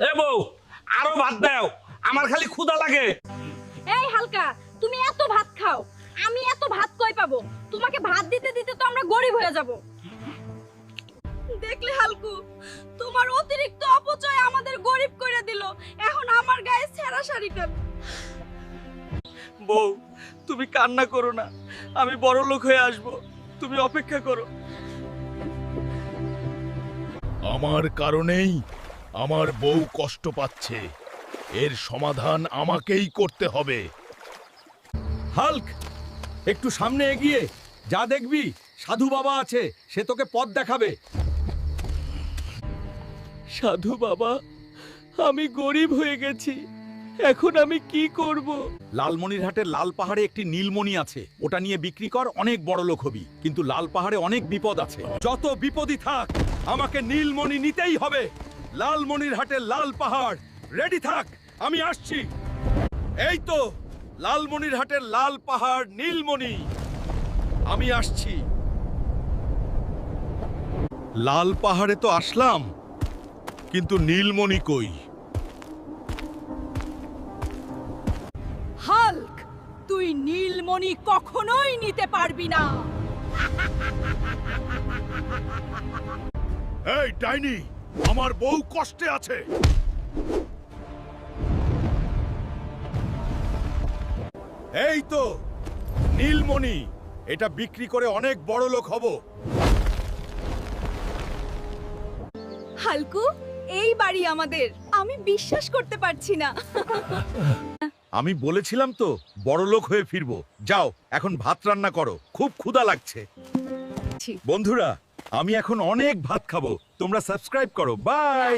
এ বউ, আরো ভাত দাও, আমার খালি ক্ষুধা লাগে। এই হালকা, তুমি এত ভাত খাও, আমি এত ভাত কই পাবো? তোমাকে ভাত দিতে দিতে তো আমরা গরিব হয়ে যাব। দেখলে হালকু, তোমার অতিরিক্ত অপচয় আমাদের গরিব করে দিল। এখন আমার গায়ে ছেঁড়া শাড়ি কেন? বউ, তুমি কান্না করো না, আমি বড় লোক হয়ে আসব, তুমি অপেক্ষা করো। আমার কারণেই আমার বউ কষ্ট পাচ্ছে, এর সমাধান আমাকেই করতে হবে। হাল্ক, একটু সামনে এগিয়ে যা, দেখবি সাধু বাবা আছে, সে তোকে পথ দেখাবে। সাধু বাবা, আমি গরিব হয়ে গেছি, এখন আমি কি করব? লালমনিরহাটের লাল পাহাড়ে একটি নীলমণি আছে, ওটা নিয়ে বিক্রি কর, অনেক বড় লোক হবি। কিন্তু লাল পাহাড়ে অনেক বিপদ আছে, যত বিপদই থাক আমাকে নীলমণি নিতেই হবে। লালমনিরহাটের লাল পাহাড়, রেডি থাক, আমি আসছি। এই তো লালমনিরহাটের লাল পাহাড়, নীলমণি, আমি আসছি। লাল পাহাড়ে তো আসলাম, কিন্তু নীলমণি কই? হাল্ক, তুই নীলমণি কখনোই নিতে পারবি না। এই ডাইনি, আমার বউ কষ্টে আছে। এই তো নীলমণি, এটা বিক্রি করে অনেক বড় লোক হব। হালকু, এই বাড়ি আমাদের। আমি বিশ্বাস করতে পারছি না। আমি বলেছিলাম তো বড় লোক হয়ে ফিরবো। যাও এখন ভাত রান্না করো, খুব ক্ষুধা লাগছে। বন্ধুরা, আমি এখন অনেক ভাত খাবো, তোমরা সাবস্ক্রাইব করো। বাই।